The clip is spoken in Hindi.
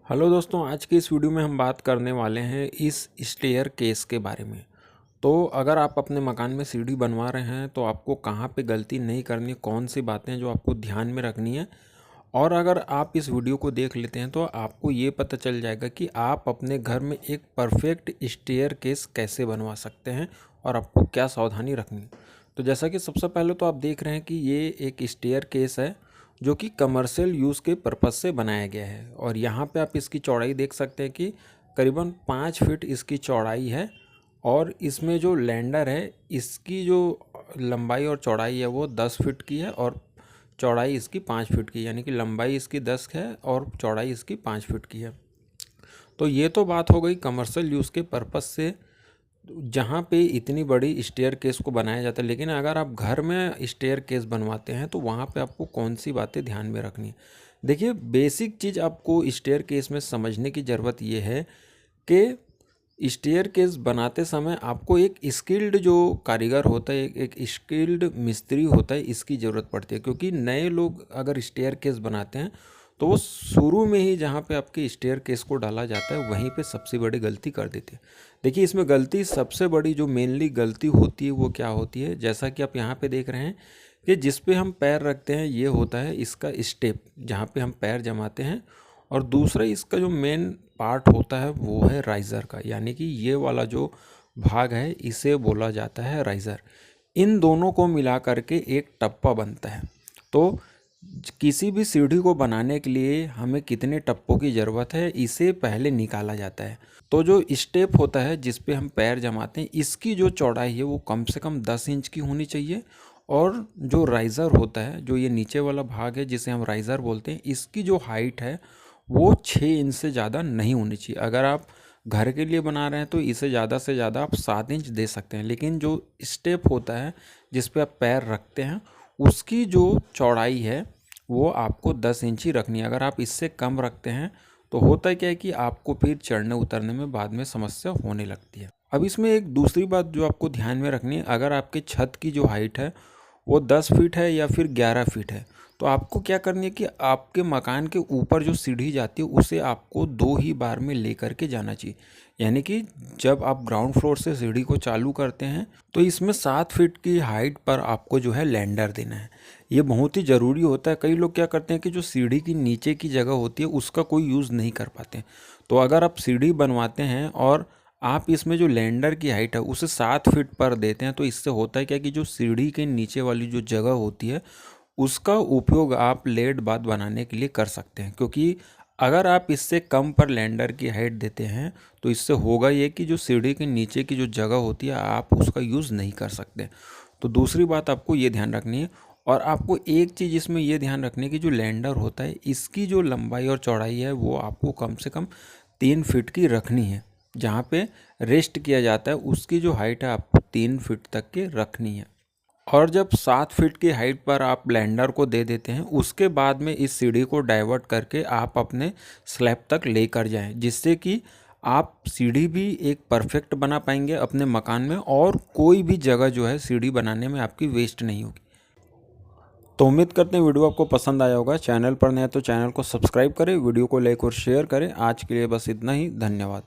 हेलो दोस्तों, आज की इस वीडियो में हम बात करने वाले हैं इस स्टेयर केस के बारे में। तो अगर आप अपने मकान में सीढ़ी बनवा रहे हैं तो आपको कहाँ पे गलती नहीं करनी है, कौन सी बातें जो आपको ध्यान में रखनी है। और अगर आप इस वीडियो को देख लेते हैं तो आपको ये पता चल जाएगा कि आप अपने घर में एक परफेक्ट स्टेयर केस कैसे बनवा सकते हैं और आपको क्या सावधानी रखनी है। तो जैसा कि सबसे पहले तो आप देख रहे हैं कि ये एक स्टेयर केस है जो कि कमर्शियल यूज़ के पर्पज़ से बनाया गया है। और यहाँ पे आप इसकी चौड़ाई देख सकते हैं कि करीबन 5 फीट इसकी चौड़ाई है। और इसमें जो लैंडर है इसकी जो लंबाई और चौड़ाई है वो 10 फीट की है और चौड़ाई इसकी 5 फीट की, यानी कि लंबाई इसकी 10 है और चौड़ाई इसकी 5 फीट की है। तो ये तो बात हो गई कमर्शियल यूज़ के पर्पज़ से जहाँ पे इतनी बड़ी स्टेयर केस को बनाया जाता है। लेकिन अगर आप घर में स्टेयर केस बनवाते हैं तो वहाँ पे आपको कौन सी बातें ध्यान में रखनी है। देखिए, बेसिक चीज़ आपको स्टेयर केस में समझने की ज़रूरत ये है कि स्टेयर केस बनाते समय आपको एक स्किल्ड जो कारीगर होता है, एक स्किल्ड मिस्त्री होता है, इसकी ज़रूरत पड़ती है। क्योंकि नए लोग अगर स्टेयर केस बनाते हैं तो वो शुरू में ही जहाँ पे आपके स्टेयर केस को डाला जाता है वहीं पे सबसे बड़ी गलती कर देते हैं। देखिए, इसमें गलती सबसे बड़ी जो मेनली गलती होती है वो क्या होती है, जैसा कि आप यहाँ पे देख रहे हैं कि जिस पे हम पैर रखते हैं ये होता है इसका स्टेप जहाँ पे हम पैर जमाते हैं। और दूसरा इसका जो मेन पार्ट होता है वो है राइज़र का, यानी कि ये वाला जो भाग है इसे बोला जाता है राइज़र। इन दोनों को मिला करके एक टप्पा बनता है। तो किसी भी सीढ़ी को बनाने के लिए हमें कितने टप्पों की ज़रूरत है इसे पहले निकाला जाता है। तो जो स्टेप होता है जिस पे हम पैर जमाते हैं इसकी जो चौड़ाई है वो कम से कम 10 इंच की होनी चाहिए। और जो राइज़र होता है, जो ये नीचे वाला भाग है जिसे हम राइज़र बोलते हैं, इसकी जो हाइट है वो 6 इंच से ज़्यादा नहीं होनी चाहिए। अगर आप घर के लिए बना रहे हैं तो इसे ज़्यादा से ज़्यादा आप 7 इंच दे सकते हैं। लेकिन जो स्टेप होता है जिस पे आप पैर रखते हैं उसकी जो चौड़ाई है वो आपको 10 इंच ही रखनी है। अगर आप इससे कम रखते हैं तो होता क्या है कि आपको फिर चढ़ने उतरने में बाद में समस्या होने लगती है। अब इसमें एक दूसरी बात जो आपको ध्यान में रखनी है, अगर आपके छत की जो हाइट है वो 10 फीट है या फिर 11 फीट है तो आपको क्या करनी है कि आपके मकान के ऊपर जो सीढ़ी जाती है उसे आपको 2 ही बार में लेकर के जाना चाहिए। यानी कि जब आप ग्राउंड फ्लोर से सीढ़ी को चालू करते हैं तो इसमें 7 फीट की हाइट पर आपको जो है लैंडर देना है। ये बहुत ही ज़रूरी होता है। कई लोग क्या करते हैं कि जो सीढ़ी की नीचे की जगह होती है उसका कोई यूज़ नहीं कर पाते हैं। तो अगर आप सीढ़ी बनवाते हैं और आप इसमें जो लैंडर की हाइट है उसे 7 फीट पर देते हैं तो इससे होता है क्या कि जो सीढ़ी के नीचे वाली जो जगह होती है उसका उपयोग आप लेड बाथ बनाने के लिए कर सकते हैं। क्योंकि अगर आप इससे कम पर लैंडर की हाइट देते हैं तो इससे होगा ये कि जो सीढ़ी के नीचे की जो जगह होती है आप उसका यूज़ नहीं कर सकते। तो दूसरी बात आपको ये ध्यान रखनी है। और आपको एक चीज़ इसमें ये ध्यान रखनी है कि जो लैंडर होता है इसकी जो लंबाई और चौड़ाई है वो आपको कम से कम 3 फीट की रखनी है। जहाँ पे रेस्ट किया जाता है उसकी जो हाइट है आपको 3 फीट तक की रखनी है। और जब 7 फीट की हाइट पर आप ब्लेंडर को दे देते हैं उसके बाद में इस सीढ़ी को डाइवर्ट करके आप अपने स्लैब तक लेकर जाएं, जिससे कि आप सीढ़ी भी एक परफेक्ट बना पाएंगे अपने मकान में और कोई भी जगह जो है सीढ़ी बनाने में आपकी वेस्ट नहीं होगी। तो उम्मीद करते हैं वीडियो आपको पसंद आया होगा। चैनल पर नया तो चैनल को सब्सक्राइब करें, वीडियो को लाइक और शेयर करें। आज के लिए बस इतना ही, धन्यवाद।